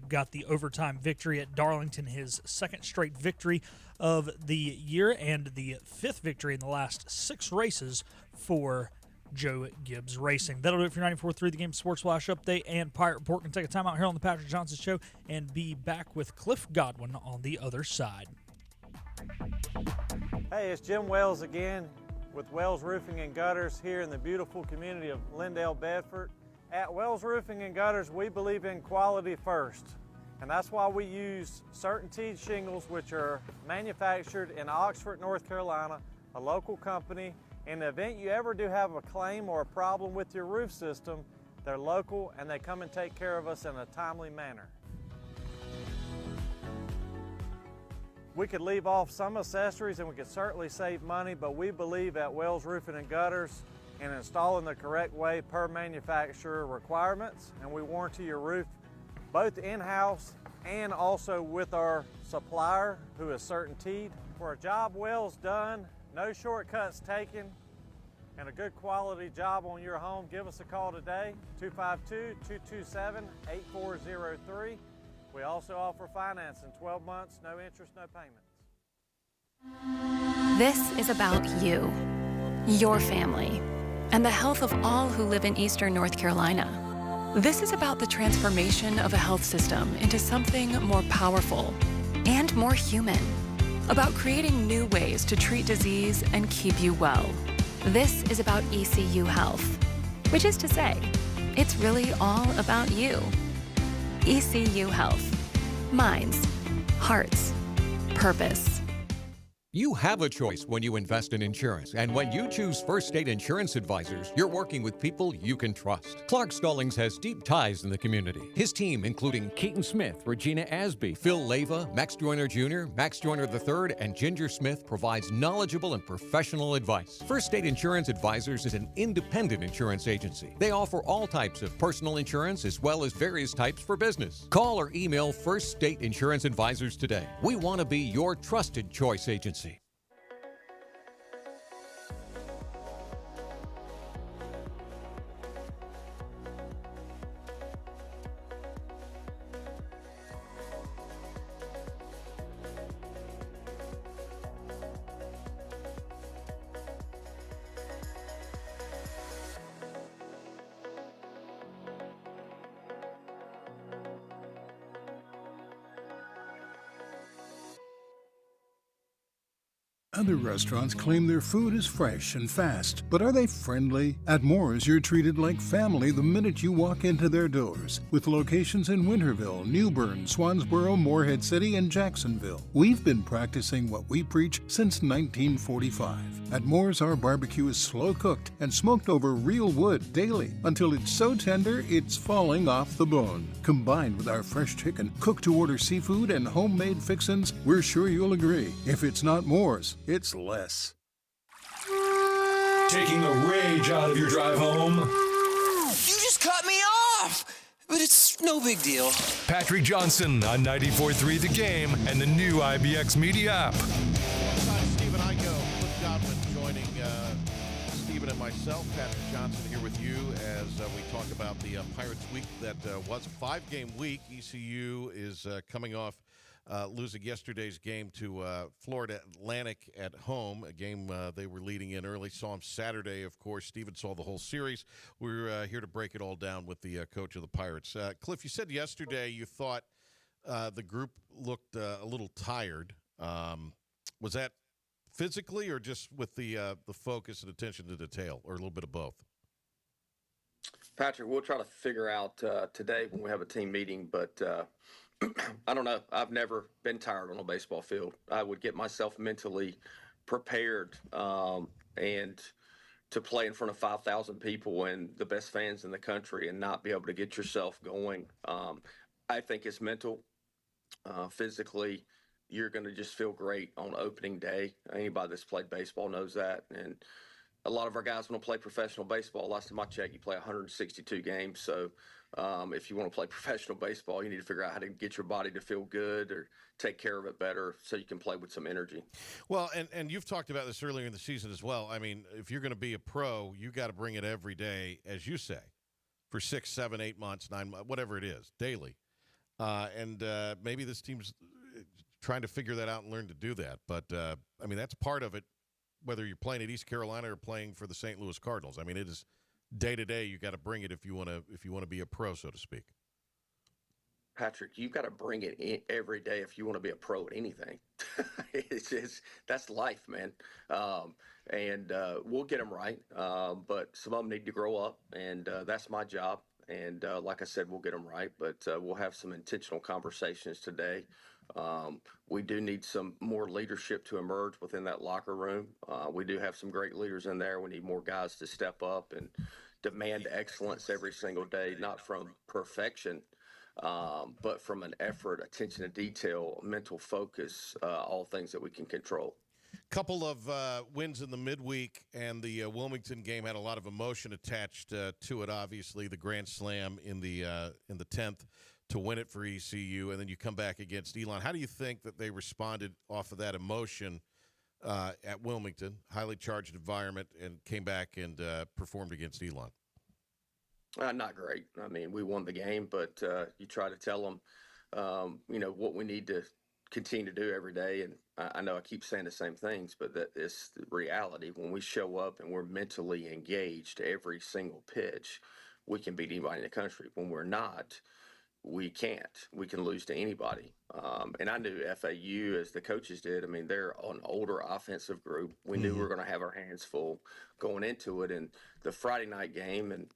got the overtime victory at Darlington, his 2nd straight victory of the year and the 5th victory in the last 6 races for Joe Gibbs Racing. That'll do it for 94.3 The Game Sports Flash Update and Pirate Report. Can take a time out here on the Patrick Johnson Show and be back with Cliff Godwin on the other side. Hey, it's Jim Wells again with Wells Roofing and Gutters here in the beautiful community of Lindale, Bedford. At Wells Roofing and Gutters, we believe in quality first, and that's why we use Certainty shingles, which are manufactured in Oxford, North Carolina, a local company. In the event you ever do have a claim or a problem with your roof system, they're local and they come and take care of us in a timely manner. We could leave off some accessories and we could certainly save money, but we believe at Wells Roofing and Gutters in installing the correct way per manufacturer requirements, and we warranty your roof both in-house and also with our supplier who is Certainteed. For a job Wells done, no shortcuts taken, and a good quality job on your home, give us a call today, 252-227-8403. We also offer financing, 12 months, no interest, no payments. This is about you, your family, and the health of all who live in Eastern North Carolina. This is about the transformation of a health system into something more powerful and more human, about creating new ways to treat disease and keep you well. This is about ECU Health, which is to say, it's really all about you. ECU Health. Minds, hearts, purpose. You have a choice when you invest in insurance, and when you choose First State Insurance Advisors, you're working with people you can trust. Clark Stallings has deep ties in the community. His team, including Keaton Smith, Regina Asby, Phil Leyva, Max Joyner Jr., Max Joyner III, and Ginger Smith, provides knowledgeable and professional advice. First State Insurance Advisors is an independent insurance agency. They offer all types of personal insurance as well as various types for business. Call or email First State Insurance Advisors today. We want to be your trusted choice agency. Other restaurants claim their food is fresh and fast, but are they friendly? At Moore's, you're treated like family the minute you walk into their doors. With locations in Winterville, New Bern, Swansboro, Morehead City, and Jacksonville. We've been practicing what we preach since 1945. At Moore's, our barbecue is slow cooked and smoked over real wood daily until it's so tender it's falling off the bone. Combined with our fresh chicken, cooked-to-order seafood, and homemade fixins, we're sure you'll agree. If it's not Moore's, it's less. Taking the rage out of your drive home? You just cut me off! but it's no big deal. Patrick Johnson on 94.3 The Game and the new IBX Media app. Alongside Stephen Igo, Cliff Godwin joining Stephen and myself. Patrick Johnson here with you as we talk about the Pirates week that was a 5-game week. ECU is coming off losing yesterday's game to Florida Atlantic at home, a game they were leading in early. Saw them Saturday, of course. Stephen saw the whole series. We're here to break it all down with the coach of the Pirates. Cliff, you said yesterday you thought the group looked a little tired. Was that physically or just with the focus and attention to detail, or a little bit of both? Patrick, we'll try to figure out today when we have a team meeting, but I don't know. I've never been tired on a baseball field. I would get myself mentally prepared and to play in front of 5,000 people and the best fans in the country and not be able to get yourself going. I think it's mental. Physically, you're going to just feel great on opening day. Anybody that's played baseball knows that. And a lot of our guys want to play professional baseball. Last time I checked, you play 162 games. So if you want to play professional baseball, you need to figure out how to get your body to feel good or take care of it better so you can play with some energy. Well, and you've talked about this earlier in the season as well. I mean, if you're going to be a pro, you got to bring it every day, as you say, for 6, 7, 8 months, 9 months, whatever it is, daily. And maybe this team's trying to figure that out and learn to do that. But, I mean, that's part of it, whether you're playing at East Carolina or playing for the St. Louis Cardinals. I mean, it is day to day. You got to bring it if you want to be a pro, so to speak. Patrick, you've got to bring it in every day if you want to be a pro at anything. That's life, man. And we'll get them right. But some of them need to grow up, and that's my job. And like I said, we'll get them right. But we'll have some intentional conversations today. We do need some more leadership to emerge within that locker room. We do have some great leaders in there. We need more guys to step up and demand excellence every single day, not from perfection, but from an effort, attention to detail, mental focus, all things that we can control. Couple of wins in the midweek, and the Wilmington game had a lot of emotion attached to it. Obviously, the grand slam in the 10th to win it for ECU, and then you come back against Elon. How do you think that they responded off of that emotion at Wilmington, highly charged environment, and came back and performed against Elon? Not great. I mean, we won the game, but you try to tell them, what we need to continue to do every day. And I know I keep saying the same things, but that is the reality. When we show up and we're mentally engaged every single pitch, we can beat anybody in the country. When we're not, we can't. We can lose to anybody. And I knew FAU, as the coaches did, I mean, they're an older offensive group. We knew we were going to have our hands full going into it. And the Friday night game and,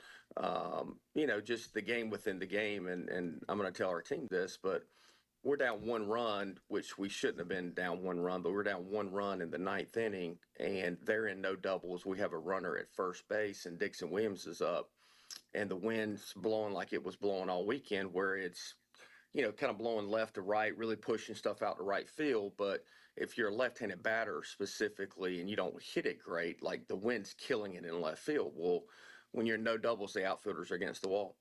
just the game within the game. And I'm going to tell our team this, but we're down 1 run, which we shouldn't have been down 1 run, but we're down 1 run in the 9th inning, and they're in no doubles. We have a runner at first base, and Dixon Williams is up. And the wind's blowing like it was blowing all weekend, where it's, kind of blowing left to right, really pushing stuff out to right field. But if you're a left-handed batter specifically and you don't hit it great, like the wind's killing it in left field. Well, when you're in no doubles, the outfielders are against the wall.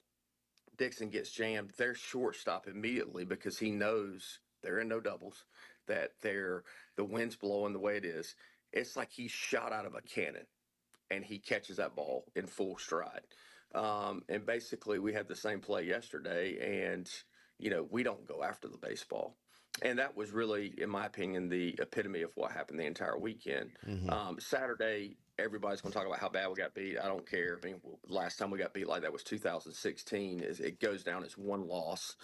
Dixon gets jammed. Their shortstop immediately, because he knows they're in no doubles, that the wind's blowing the way it is. It's like he's shot out of a cannon, and he catches that ball in full stride. And basically we had the same play yesterday, and, we don't go after the baseball. And that was really, in my opinion, the epitome of what happened the entire weekend. Saturday, everybody's going to talk about how bad we got beat. I don't care. I mean, last time we got beat like that was 2016. It goes down as 1 loss,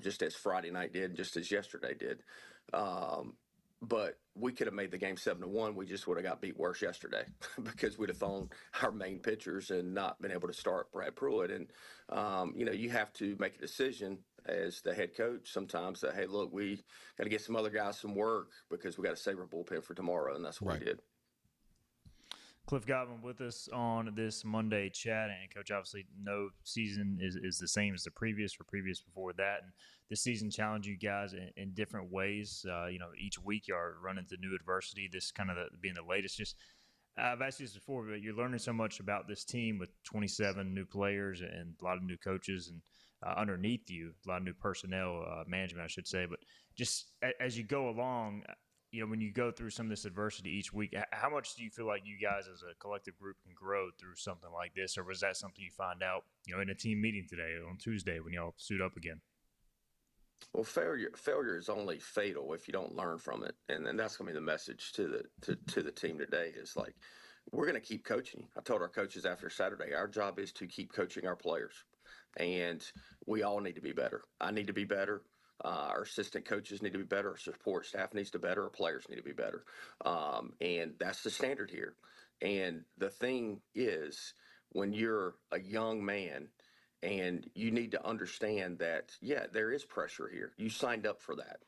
just as Friday night did, just as yesterday did. But we could have made the game 7-1. We just would have got beat worse yesterday because we'd have thrown our main pitchers and not been able to start Brad Pruitt. And, you have to make a decision as the head coach sometimes that, hey, look, we got to get some other guys some work because we got to save our bullpen for tomorrow. And that's what we did. Cliff Godwin with us on this Monday chat. And, Coach, obviously no season is the same as the previous or previous before that. And this season challenged you guys in different ways. Each week you are running into new adversity, this kind of being the latest. Just I've asked you this before, but you're learning so much about this team with 27 new players and a lot of new coaches. And underneath you, a lot of new personnel management, I should say. But just as you go along, when you go through some of this adversity each week, how much do you feel like you guys as a collective group can grow through something like this? Or was that something you find out, in a team meeting today on Tuesday when y'all suit up again? Well, failure is only fatal if you don't learn from it, and then that's going to be the message to the team today. Is like, we're going to keep coaching. I told our coaches after Saturday, our job is to keep coaching our players, and we all need to be better. I need to be better. Our assistant coaches need to be better. Our support staff needs to be better. Our players need to be better, and that's the standard here. And the thing is, when you're a young man, and you need to understand that, yeah, there is pressure here. You signed up for that.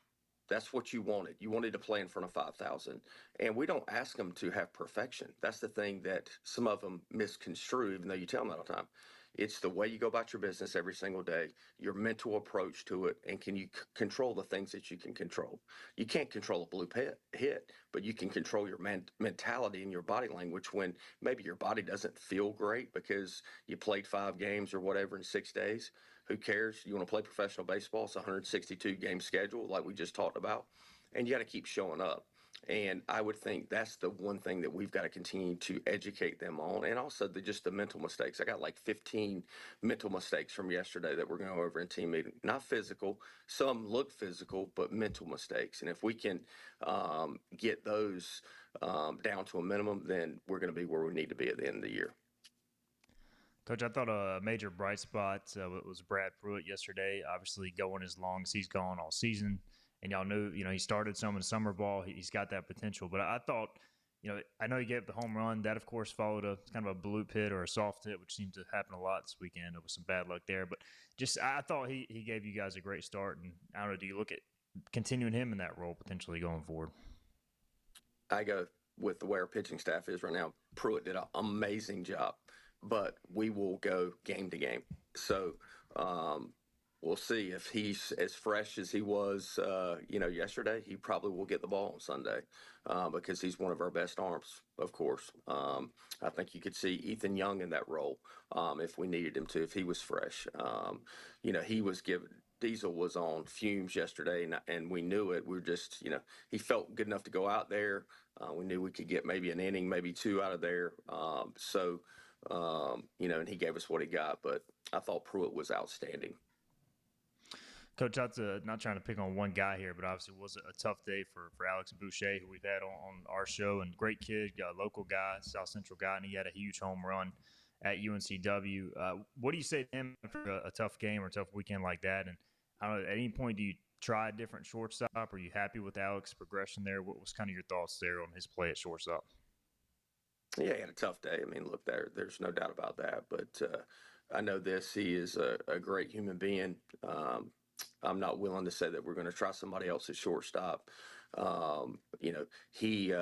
That's what you wanted. You wanted to play in front of 5,000. And we don't ask them to have perfection. That's the thing that some of them misconstrue, even though you tell them that all the time. It's the way you go about your business every single day, your mental approach to it, and can you control the things that you can control? You can't control a blue hit, but you can control your mentality and your body language when maybe your body doesn't feel great because you played 5 games or whatever in 6 days. Who cares? You want to play professional baseball, it's a 162-game schedule like we just talked about, and you got to keep showing up. And I would think that's the one thing that we've got to continue to educate them on. And also just the mental mistakes. I got like 15 mental mistakes from yesterday that we're going to go over in team meeting. Not physical. Some look physical, but mental mistakes. And if we can get those down to a minimum, then we're going to be where we need to be at the end of the year. Coach, I thought a major bright spot was Brad Pruitt yesterday. Obviously going as long as he's gone all season. And y'all knew, he started some in summer ball. He's got that potential. But I thought, I know he gave up the home run. That, of course, followed a kind of a blue hit or a soft hit, which seemed to happen a lot this weekend. There was some bad luck there. But I thought he gave you guys a great start. And I don't know, do you look at continuing him in that role potentially going forward? I go with the way our pitching staff is right now. Pruitt did an amazing job. But we will go game to game. So, we'll see if he's as fresh as he was, yesterday. He probably will get the ball on Sunday because he's one of our best arms, of course. I think you could see Ethan Young in that role if we needed him to, if he was fresh. He was given – Diesel was on fumes yesterday, and we knew it. We were just, he felt good enough to go out there. We knew we could get maybe an inning, maybe 2 out of there. And he gave us what he got. But I thought Pruitt was outstanding. Coach, not trying to pick on one guy here, but obviously it was a tough day for Alex Boucher, who we've had on our show, and great kid, local guy, South Central guy, and he had a huge home run at UNCW. What do you say to him after a tough game or a tough weekend like that? And I don't know, at any point do you try a different shortstop? Are you happy with Alex's progression there? What was kind of your thoughts there on his play at shortstop? Yeah, he had a tough day. I mean, look, there's no doubt about that. But I know this. He is a great human being. I'm not willing to say that we're going to try somebody else at shortstop. He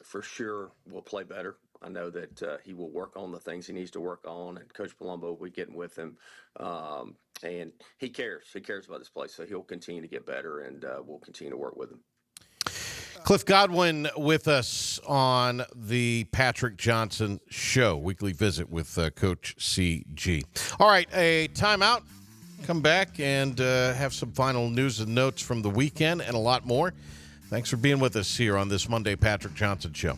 for sure will play better. I know that he will work on the things he needs to work on, and Coach Palumbo will be getting with him. And he cares. He cares about this place, so he'll continue to get better, and we'll continue to work with him. Cliff Godwin with us on the Patrick Johnson Show, weekly visit with Coach CG. All right, a timeout. Come back and have some final news and notes from the weekend and a lot more. Thanks for being with us here on this Monday Patrick Johnson Show.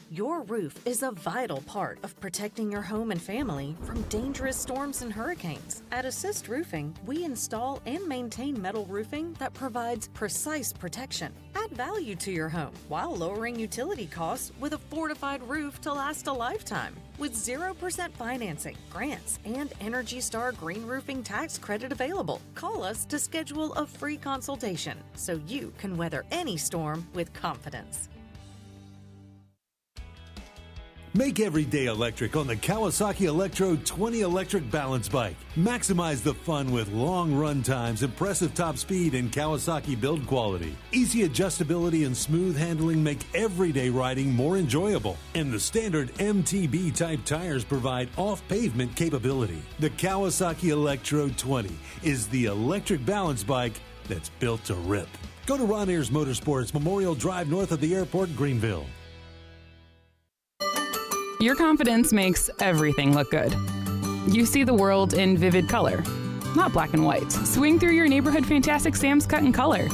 Your roof is a vital part of protecting your home and family from dangerous storms and hurricanes. At Assist Roofing, we install and maintain metal roofing that provides precise protection. Add value to your home while lowering utility costs with a fortified roof to last a lifetime. With 0% financing, grants, and Energy Star Green Roofing tax credit available. Call us to schedule a free consultation so you can weather any storm with confidence. Make every day electric on the Kawasaki Electro 20 electric balance bike. Maximize the fun with long run times, impressive top speed, and Kawasaki build quality. Easy adjustability and smooth handling make everyday riding more enjoyable. And the standard MTB type tires provide off-pavement capability. The Kawasaki Electro 20 is the electric balance bike that's built to rip. Go to Ron Ayers Motorsports, Memorial Drive north of the airport, Greenville. Your confidence makes everything look good. You see the world in vivid color, not black and white. Swing through your neighborhood Fantastic Sam's Cut in Color.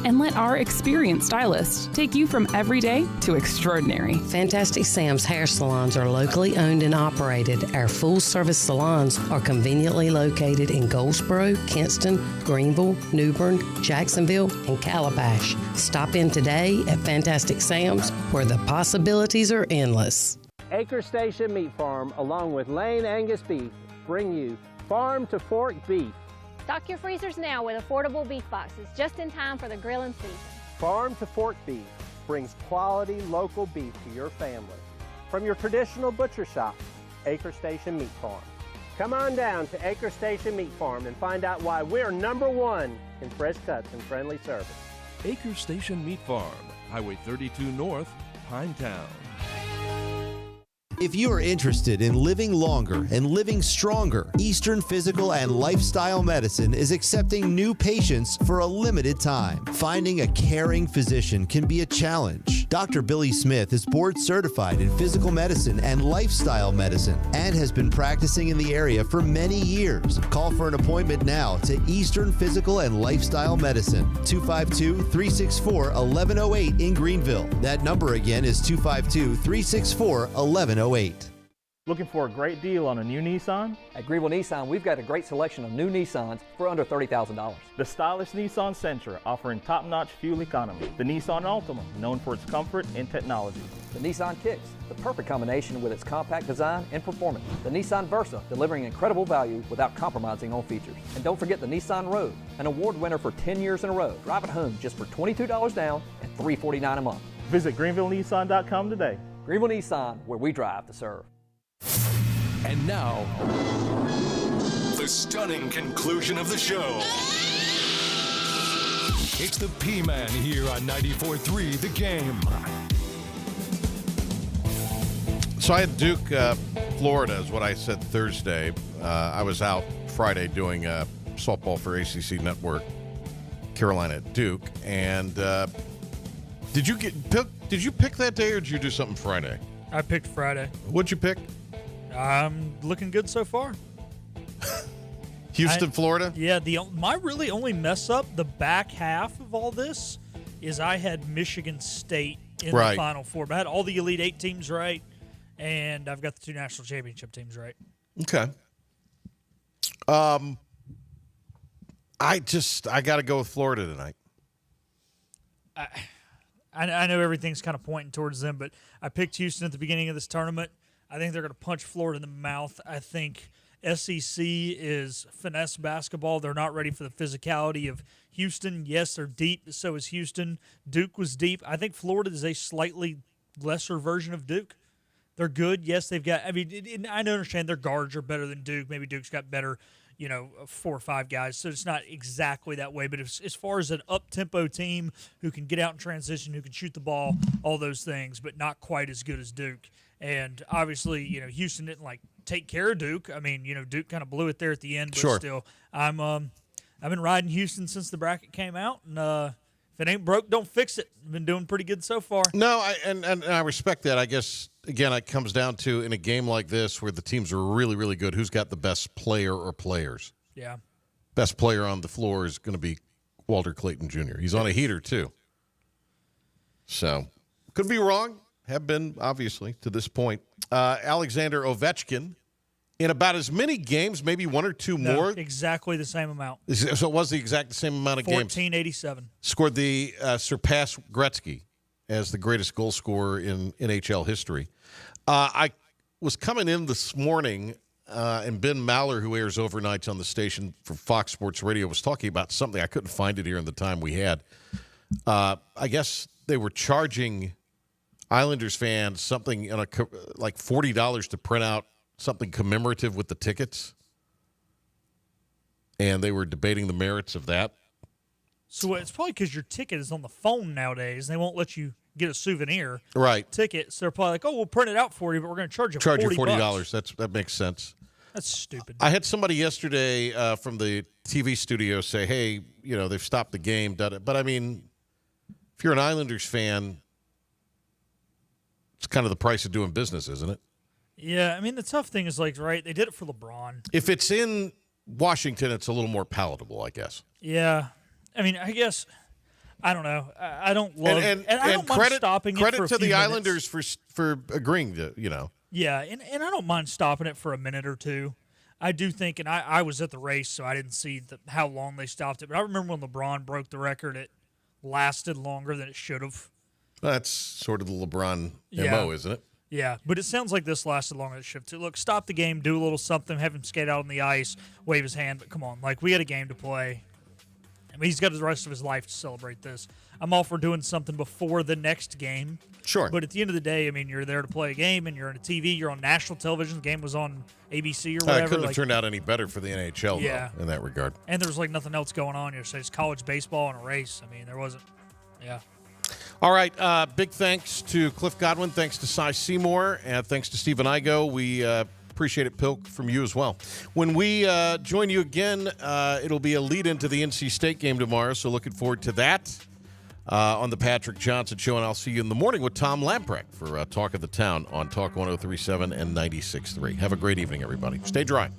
And let our experienced stylists take you from everyday to extraordinary. Fantastic Sam's hair salons are locally owned and operated. Our full-service salons are conveniently located in Goldsboro, Kinston, Greenville, New Bern, Jacksonville, and Calabash. Stop in today at Fantastic Sam's, where the possibilities are endless. Acre Station Meat Farm, along with Lane Angus Beef, bring you Farm to Fork Beef. Stock your freezers now with affordable beef boxes, just in time for the grilling season. Farm to Fork Beef brings quality local beef to your family. From your traditional butcher shop, Acre Station Meat Farm. Come on down to Acre Station Meat Farm and find out why we're #1 in fresh cuts and friendly service. Acre Station Meat Farm, Highway 32 North, Pinetown. If you are interested in living longer and living stronger, Eastern Physical and Lifestyle Medicine is accepting new patients for a limited time. Finding a caring physician can be a challenge. Dr. Billy Smith is board certified in physical medicine and lifestyle medicine and has been practicing in the area for many years. Call for an appointment now to Eastern Physical and Lifestyle Medicine, 252-364-1108 in Greenville. That number again is 252-364-1108. Looking for a great deal on a new Nissan? At Greenville Nissan, we've got a great selection of new Nissans for under $30,000. The stylish Nissan Sentra, offering top-notch fuel economy. The Nissan Altima, known for its comfort and technology. The Nissan Kicks, the perfect combination with its compact design and performance. The Nissan Versa, delivering incredible value without compromising on features. And don't forget the Nissan Rogue, an award winner for 10 years in a row. Drive it home just for $22 down and $349 a month. Visit GreenvilleNissan.com today. Greenville Nissan, where we drive to serve. And now, the stunning conclusion of the show. It's the P-Man here on 94.3 The Game. So I had Duke, Florida is what I said Thursday. I was out Friday doing softball for ACC Network, Carolina at Duke. And did you pick that day or did you do something Friday? I picked Friday. What'd you pick? I'm looking good so far. Houston, Florida? Yeah, my really only mess up, the back half of all this, is I had Michigan State in the Final Four. But I had all the Elite Eight teams right, and I've got the 2 national championship teams right. Okay. I got to go with Florida tonight. I know everything's kind of pointing towards them, but I picked Houston at the beginning of this tournament. I think they're going to punch Florida in the mouth. I think SEC is finesse basketball. They're not ready for the physicality of Houston. Yes, they're deep, but so is Houston. Duke was deep. I think Florida is a slightly lesser version of Duke. They're good. Yes, they've got – I mean, I understand their guards are better than Duke. Maybe Duke's got better, 4 or 5 guys. So it's not exactly that way. But as far as an up-tempo team who can get out in transition, who can shoot the ball, all those things, but not quite as good as Duke. And obviously, Houston didn't take care of Duke. I mean, Duke kind of blew it there at the end, but still, I've been riding Houston since the bracket came out, and if it ain't broke, don't fix it. I've been doing pretty good so far. No, and I respect that. I guess again, it comes down to in a game like this where the teams are really, really good, who's got the best player or players? Yeah, best player on the floor is going to be Walter Clayton Jr. He's on a heater too, so could be wrong. Have been, obviously, to this point. Alexander Ovechkin, in about as many games, maybe 1 or 2 more. Exactly the same amount. So it was the exact same amount of games. 1487. Scored the surpassed Gretzky as the greatest goal scorer in NHL history. I was coming in this morning, and Ben Maller, who airs overnights on the station for Fox Sports Radio, was talking about something. I couldn't find it here in the time we had. I guess they were charging Islanders fans something like $40 to print out something commemorative with the tickets, and they were debating the merits of that. So it's probably because your ticket is on the phone nowadays. They won't let you get a souvenir ticket, so they're probably like, "Oh, we'll print it out for you, but we're going to charge you $40." That makes sense. That's stupid. I had somebody yesterday from the TV studio say, "Hey, they've stopped the game," but I mean, if you're an Islanders fan, it's kind of the price of doing business, isn't it? Yeah, I mean, the tough thing is, like, right, they did it for LeBron. If it's in Washington, it's a little more palatable, I guess. Yeah. I mean, I guess, I don't know. I don't love and I don't mind stopping it for a credit to few the minutes. Islanders for agreeing to, Yeah, and I don't mind stopping it for a minute or two. I do think, and I was at the race, so I didn't see how long they stopped it. But I remember when LeBron broke the record, it lasted longer than it should have. That's sort of the LeBron MO, isn't it? Yeah, but it sounds like this lasted longer than it should have. Look, stop the game, do a little something, have him skate out on the ice, wave his hand. But come on, like, we got a game to play. I mean, he's got the rest of his life to celebrate this. I'm all for doing something before the next game. Sure. But at the end of the day, I mean, you're there to play a game, and you're on a TV. You're on national television. The game was on ABC or whatever. It couldn't have turned out any better for the NHL, though, in that regard. And there was, like, nothing else going on here. So it's college baseball and a race. I mean, there wasn't. Yeah. All right. Big thanks to Cliff Godwin. Thanks to Cy Seymour. And thanks to Stephen Igo. We appreciate it, Pilk, from you as well. When we join you again, it'll be a lead into the NC State game tomorrow. So looking forward to that on the Patrick Johnson Show. And I'll see you in the morning with Tom Lamprecht for Talk of the Town on Talk 103.7 and 96.3. Have a great evening, everybody. Stay dry.